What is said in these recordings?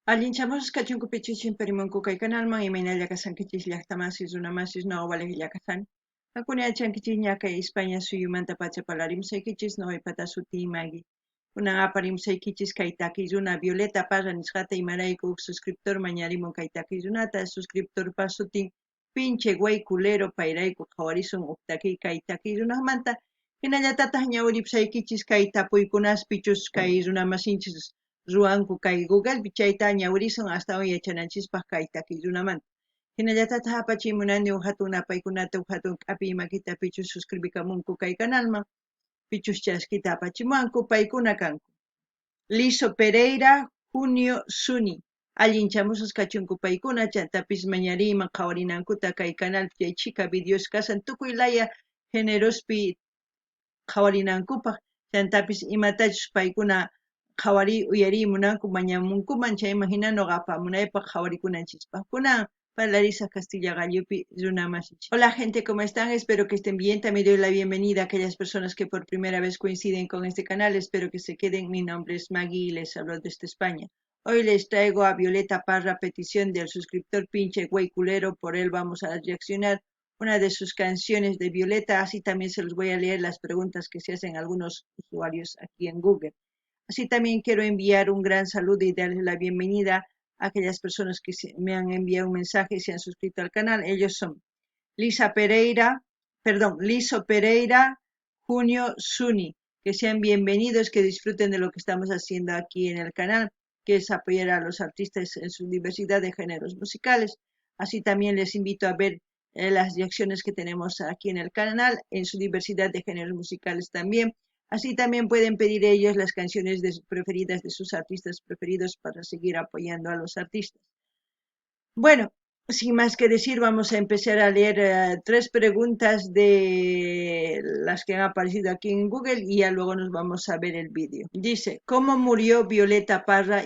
Allinchamos kachunkupi chimparimunku kay kanalman imaynalla kasankichis llaqtamasis runamasis ñawpalej llaqasani. Hakuna yachankichis ña España suyumanta pachapallarimsaykichis ñawaypata sutii Maggie. Kunan aparimsaykichis kay takiy runa Violeta Parra nisqata imarayku huk suscriptor mañarimun kay takiy runata suscriptorpa sutin pinche Guayculero payrayku qhawarisun huk takiy kay takiy runamanta hinallatataq ñawiripsaykichis kay tapuykunaspichus kay runamasinchis ruanku kay Google chayta ñawirisun astawan yachananchispaq kay takiy runamanta. Hinallatataq apachimunani huk hatun napaykunata huk hatun k'api makita pichus suscribikamunku kay kanalman pichus chaskita apachimuanku paykuna kanku. Liso Pereira, Junio Suni. Allinchamusas kachunku paykuna chantapis mañariyman qhawarinankuta kay canal yaychika videos kasan tukuy laya generospi qhawarinankupaq chantapis imatachus paykuna qhawari uyarimunanku mañamunkuman chayman hina ñuqapa munaypaq qhawarikunanchispa. Kunan Larisa Castilla Gallupi runamasinchis. Hola gente, ¿cómo están? Espero que estén bien. También doy la bienvenida a aquellas personas que por primera vez coinciden con este canal. Espero que se queden. Mi nombre es Maggie y les hablo desde España. Hoy les traigo a Violeta Parra, petición del suscriptor pinche güey culero. Por él vamos a reaccionar una de sus canciones de Violeta. Así también se los voy a leer las preguntas que se hacen algunos usuarios aquí en Google. Así también quiero enviar un gran saludo y darles la bienvenida a aquellas personas que me han enviado un mensaje y se han suscrito al canal. Ellos son Liso Pereira, Junio Suni. Que sean bienvenidos, que disfruten de lo que estamos haciendo aquí en el canal, que es apoyar a los artistas en su diversidad de géneros musicales. Así también les invito a ver las reacciones que tenemos aquí en el canal, en su diversidad de géneros musicales también. Así también pueden pedir ellos las canciones preferidas de sus artistas preferidos para seguir apoyando a los artistas. Bueno, sin más que decir, vamos a empezar a leer 3 preguntas de las que han aparecido aquí en Google y ya luego nos vamos a ver el vídeo. Dice, ¿cómo murió Violeta Parra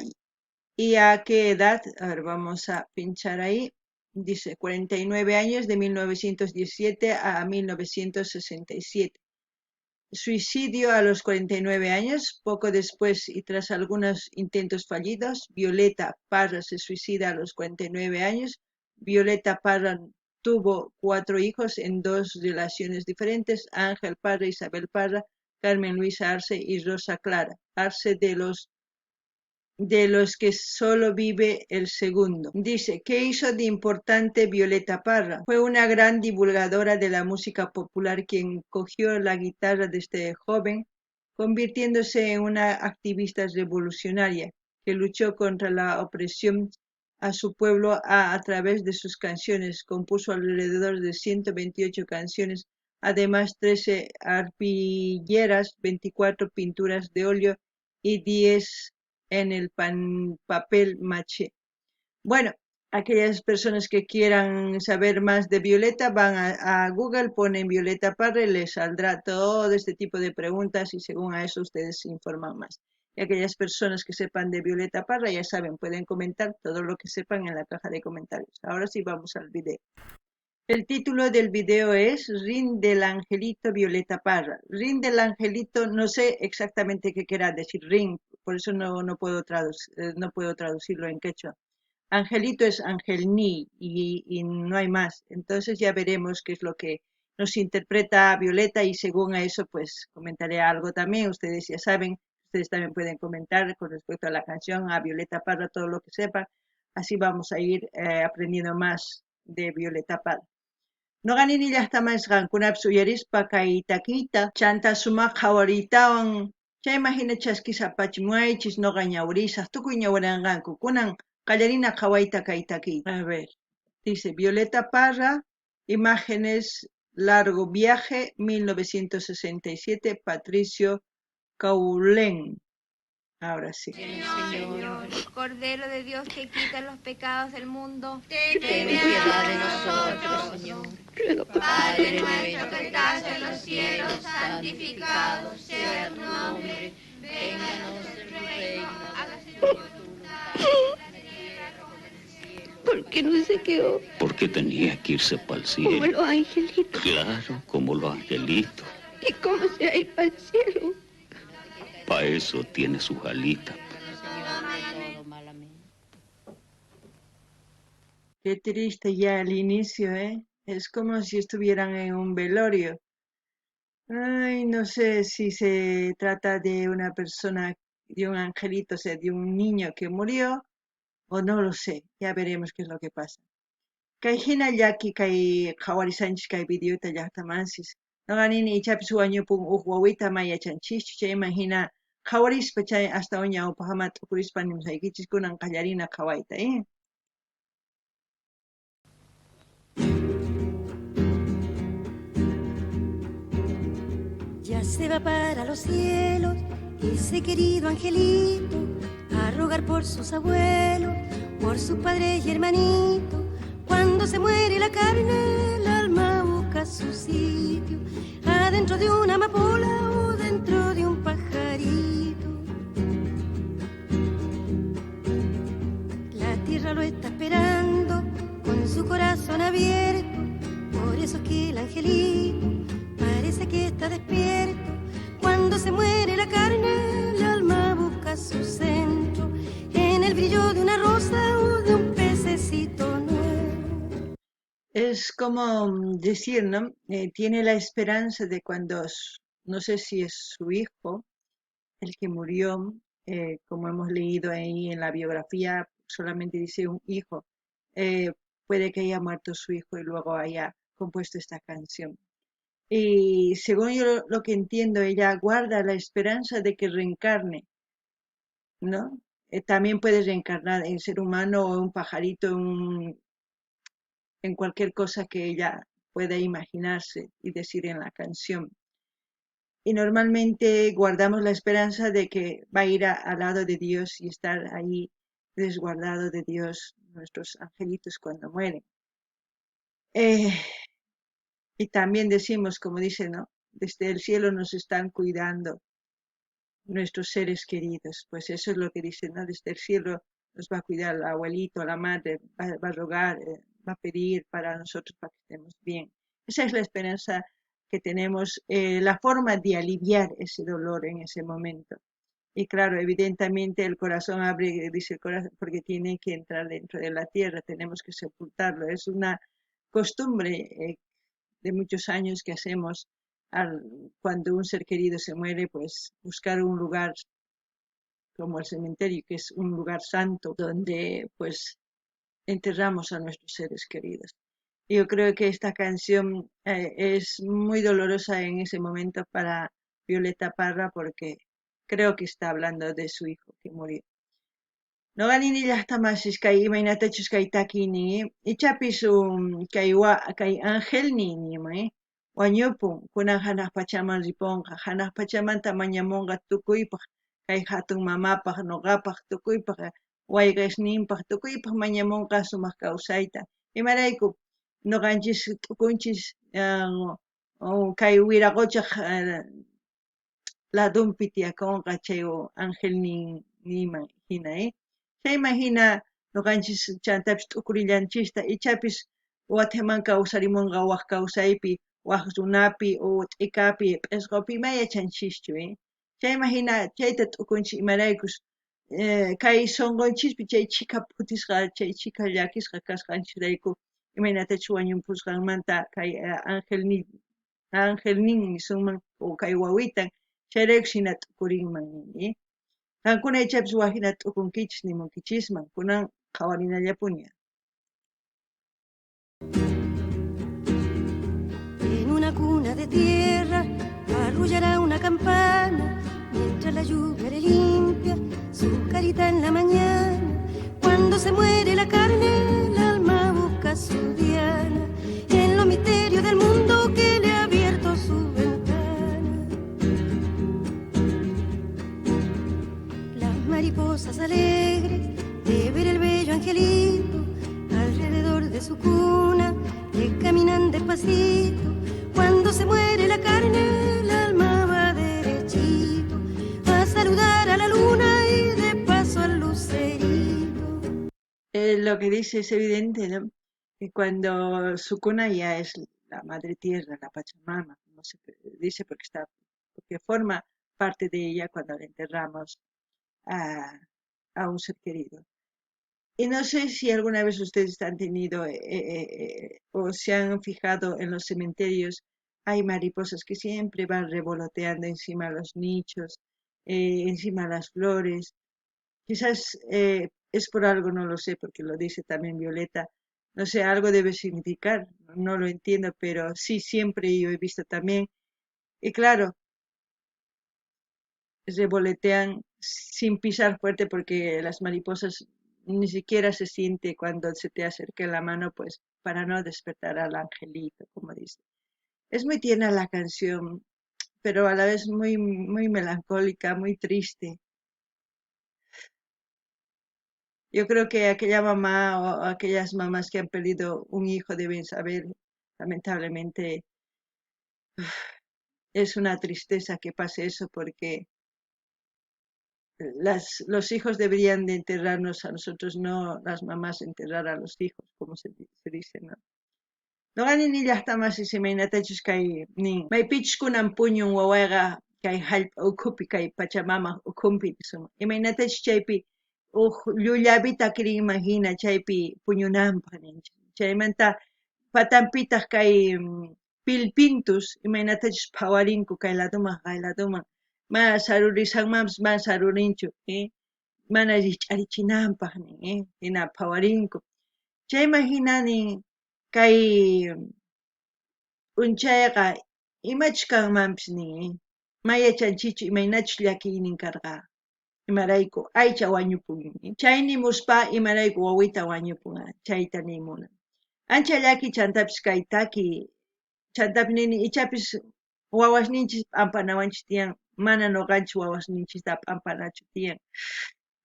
y a qué edad? A ver, vamos a pinchar ahí. Dice, 49 años de 1917 a 1967. Suicidio a los 49 años. Poco después y tras algunos intentos fallidos, Violeta Parra se suicida a los 49 años. Violeta Parra tuvo 4 hijos en 2 relaciones diferentes: Ángel Parra, Isabel Parra, Carmen Luisa Arce y Rosa Clara Arce, de los que solo vive el segundo. Dice, ¿qué hizo de importante Violeta Parra? Fue una gran divulgadora de la música popular, quien cogió la guitarra desde joven, convirtiéndose en una activista revolucionaria que luchó contra la opresión a su pueblo a través de sus canciones. Compuso alrededor de 128 canciones, además 13 arpilleras, 24 pinturas de óleo y 10 en el papel maché. Bueno, aquellas personas que quieran saber más de Violeta van a Google, ponen Violeta Parra y les saldrá todo este tipo de preguntas y según a eso ustedes se informan más. Y aquellas personas que sepan de Violeta Parra ya saben, pueden comentar todo lo que sepan en la caja de comentarios. Ahora sí vamos al video. El título del video es Rin del Angelito Violeta Parra. Rin del Angelito, no sé exactamente qué quiera decir Rin, por eso no puedo traducirlo en quechua. Angelito es Angelní y no hay más. Entonces ya veremos qué es lo que nos interpreta Violeta y según a eso pues comentaré algo también. Ustedes ya saben, ustedes también pueden comentar con respecto a la canción, a Violeta Parra, todo lo que sepan. Así vamos a ir aprendiendo más de Violeta Parra. No ganini llaqtamasqan kunapis uyarispa kay takiyta chanta sumaq qhawaritawan chaymahina chaskisa apachimuaychis noqa ñawirisaq tukuy ñawiranqanku kunan qallarina qhawayta kay takiyta. A ver, dice Violeta Parra, imágenes, largo viaje, 1967, Patricio Caulén. Ahora sí. Señor, Cordero de Dios que quita los pecados del mundo, ten piedad de nosotros, Señor. Padre nuestro que estás en los cielos, santificado sea tu nombre. Venga a nosotros tu reino, hágase tu voluntad en la tierra como en el cielo. ¿Por qué no se quedó? Porque tenía que irse para el cielo. Como los angelitos. Claro, como los angelitos. ¿Y cómo se va a ir para el cielo? Para eso tiene sus alitas. Qué triste ya el inicio, ¿eh? Es como si estuvieran en un velorio. Ay, no sé si se trata de una persona, de un angelito, o sea, de un niño que murió, o no lo sé. Ya veremos qué es lo que pasa. Kay hinallaki kay qhawarisanchis kay videota llaqtamansis. Noqanini ichapis wañupun huk wawita mayachanchikchu chayman hina qhawarispa chay hasta ñawpaq ama t'ukurispa nimsaykichis kunan qallarina qhawayta, ¿eh? Ya se va para los cielos ese querido angelito a rogar por sus abuelos, por sus padres y hermanitos. Cuando se muere la carne, el alma busca su sitio, adentro de una amapola o dentro de un pajarito. La tierra lo está esperando con su corazón abierto, por eso es que el angelito parece que está despierto. Cuando se muere la carne, el alma busca su centro en el brillo de una rosa o de un pececito nuevo. Es como decir, ¿no? Tiene la esperanza de cuando, no sé si es su hijo, el que murió, como hemos leído ahí en la biografía, solamente dice un hijo. Eh, Puede que haya muerto su hijo y luego haya compuesto esta canción. Y según yo lo que entiendo, ella guarda la esperanza de que reencarne, ¿no? También puede reencarnar en ser humano o un pajarito, en cualquier cosa que ella pueda imaginarse y decir en la canción. Y normalmente guardamos la esperanza de que va a ir al lado de Dios y estar ahí resguardado de Dios, nuestros angelitos cuando mueren. Eh, y también decimos, como dice, ¿no? Desde el cielo nos están cuidando nuestros seres queridos. Pues eso es lo que dice, ¿no? Desde el cielo nos va a cuidar el abuelito, la madre, va a rogar, va a pedir para nosotros para que estemos bien. Esa es la esperanza que tenemos, la forma de aliviar ese dolor en ese momento. Y claro, evidentemente el corazón abre, dice el corazón, porque tiene que entrar dentro de la tierra, tenemos que sepultarlo. Es una costumbre de muchos años que hacemos cuando un ser querido se muere, pues buscar un lugar como el cementerio, que es un lugar santo, donde pues enterramos a nuestros seres queridos. Yo creo que esta canción es muy dolorosa en ese momento para Violeta Parra porque creo que está hablando de su hijo que murió. Noqanini llaqtamasish kay imaynatachus kay takiynin ichapis kay angelnin nima wañupun kunan hanaq pachaman ripunqa hanaq pachamanta mañamunqa tukuypaq kay hatun mamapaq nuqapaq tukuypaq wayqishninpaq tukuypaq mañamunqa sumaq kawsayta imarayku nuqanchis t'ukunchis kay wiraquchaq ladunpi tiyakunqa chay angelnin nima hina chayman hina nuqanchis chantapis t'ukurillanchista ichapis wataman kawsarimunqa waq kawsaypi waq runapi o t'ikapi p'isqupi ima yachanchischu chayman hina chayta t'ukunchik imaraykus kay sunqunchikpi chay chika putisqa chay chika llakisqa kasqanchisrayku imaynatachus wañupusqanmanta kay angelninmi sunman o kay wawitan chayraykus hina t'ukurinman qankuna ichapis wahina t'ukunkichis nimunkichisman kunan qhawarinallapuña. En una cuna de tierra arrullará una campana mientras la lluvia le limpia su carita en la mañana. Cuando se muere la carne, el alma busca su diana en los misterios del mundo que le ha abierto su ventana. Las mariposas alegres de ver el bello angelito alrededor de su cuna que caminan despacito. Cuando se muere la carne, el alma va derechito a saludar a la luna y de paso al lucerito. Lo que dice es evidente, ¿no? Que cuando su cuna ya es la madre tierra, la Pachamama, como se dice, porque forma parte de ella cuando le enterramos a, a un ser querido. Y no sé si alguna vez ustedes han tenido o se han fijado en los cementerios, hay mariposas que siempre van revoloteando encima de los nichos, encima de las flores. Quizás es por algo, no lo sé, porque lo dice también Violeta. No sé, algo debe significar, no lo entiendo, pero sí, siempre yo he visto también. Y claro, revolotean sin pisar fuerte porque las mariposas ni siquiera se siente cuando se te acerca la mano, pues para no despertar al angelito, como dice. Es muy tierna la canción, pero a la vez muy, muy melancólica, muy triste. Yo creo que aquella mamá o aquellas mamás que han perdido un hijo deben saber, lamentablemente, es una tristeza que pase eso porque los hijos deberían de enterrarnos a nosotros, no las mamás enterrar a los hijos, como se dice, ¿no? No gani ni llaqta masisi maynatachus kay nin maypichkunan puñun wawaqa kay hallp'a ukhupi kay pachamama ukhunpi nisuma imaynatachus chaypi llullapita kirinman hina chaypi puñunanpaq ninchik chaymanta patanpitaq kay pillpintus imaynatachus phawarinku kay laduman kay laduman mana sarurisanmanpas mana sarurinchu mana rikch'arichinanpaq nin hina phawarinku chayman hina nin kay p'unchayqa imachus kanmanpis nin mayachanchichu imaynachus llakiynin karqa imarayku aycha wañupun chay nimuspa imarayku wawita wañupun chayta nimunan ancha llaki chantapis kay taki chantapi nini ichapis wawasninchis p'ampanawanchis tiyan mana ñuqanchis wawasninchista p'ampanachu tiyan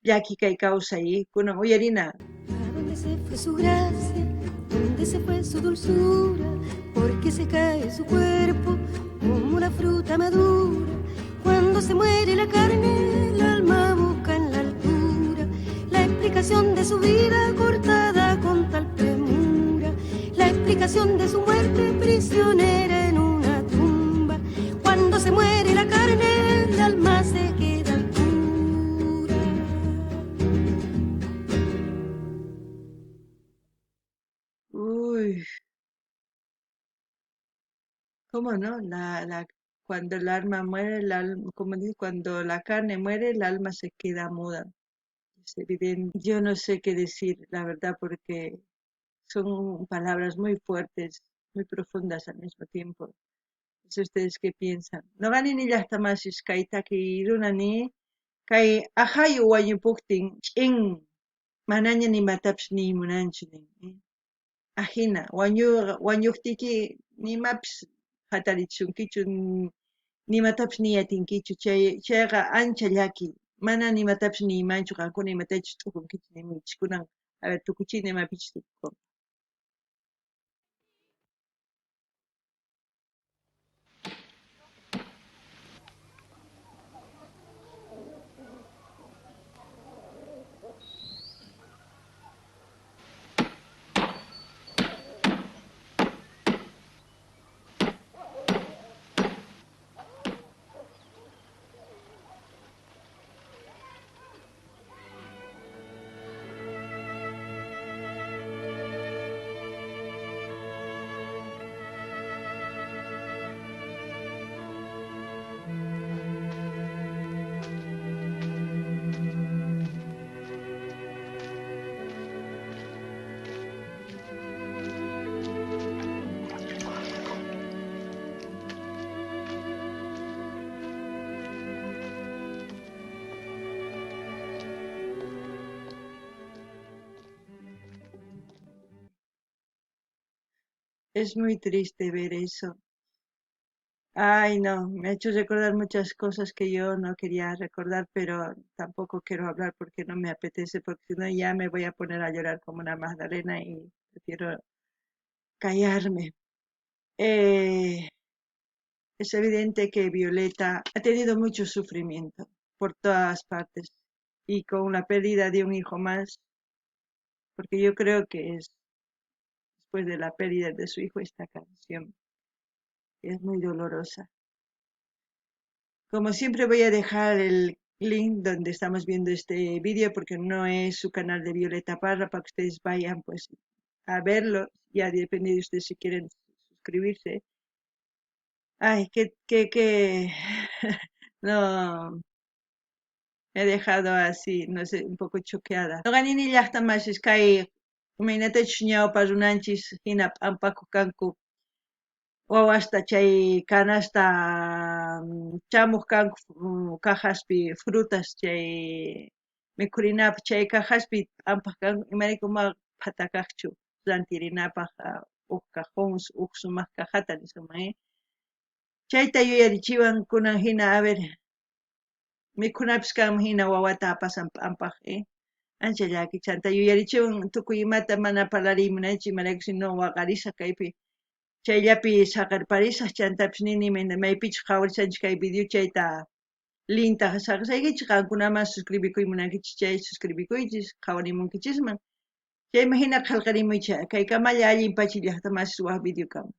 llaki kay kawsay kunan uyarina. ¿A dónde se fue su gracia? ¿Dónde se fue su dulzura? Porque se cae su cuerpo como una fruta madura. Cuando se muere la carne, el alma busca en la altura la explicación de su vida cortada con tal premura, la explicación de su muerte prisionera en una tumba. Cuando se muere la carne, el alma se queda pura. Uy, ¿cómo no? Cuando el alma muere, como dice, cuando la carne muere, el alma se queda muda. Es evidente. Yo no sé qué decir, la verdad, porque son palabras muy fuertes, muy profundas al mismo tiempo. No sé ustedes qué piensan. No gani ni hasta más es kaitaki runani, kai ahayu wañupuktin, manaña ni mataps ni munanchinin. Ajina, wañuktiki ni maps hatarichunkichu nimatapas niyatinkichu chayqa ancha llaki mana nimatapas nimanchu qankuna imatachus t'ukunkichu niminchik kunan a ver tukuchiyta imapichus tukukun. Es muy triste ver eso. Ay, no, me ha hecho recordar muchas cosas que yo no quería recordar, pero tampoco quiero hablar porque no me apetece, porque si no ya me voy a poner a llorar como una Magdalena y prefiero callarme. Eh, es evidente que Violeta ha tenido mucho sufrimiento por todas partes y con la pérdida de un hijo más, porque yo creo que es después de la pérdida de su hijo esta canción es muy dolorosa. Como siempre voy a dejar link donde estamos viendo este vídeo, porque no es su canal de Violeta Parra, para que ustedes vayan pues a verlo. Ya depende de ustedes si quieren suscribirse. Ay, que no, me he dejado así, no sé, un poco choqueada. No ganini llaqta más es kay, imaynata ñawpa runanchis hina p'ampaku kanku wawasta chay canasta chamuq kanku kajaspi frutas chay mikhurinapi chay kajaspi p'ampaq kanku imaraykumaq phatakaqchu rantirinapaq huk cajón huk sumaq cajata nisqaman chayta yuyarichiwan kunan hina a ver mikhunapis kanman hina wawata apasan p'ampaq ancha llakichanta yuyarichiwan tukuy imata mana parlarimunaychik imarayku si no waqarisaq kaypi chayllapi saqarparisaq chantapis nini maypichus qhawarisanchik kay video chayta linta saqsaykichik qankunaman suscribikuymunankichis chay suscribikuychis qhawarimunkichisman chayman hina qallqarimuycha kay kamalla allin Pachi llaqta masi's waq video kama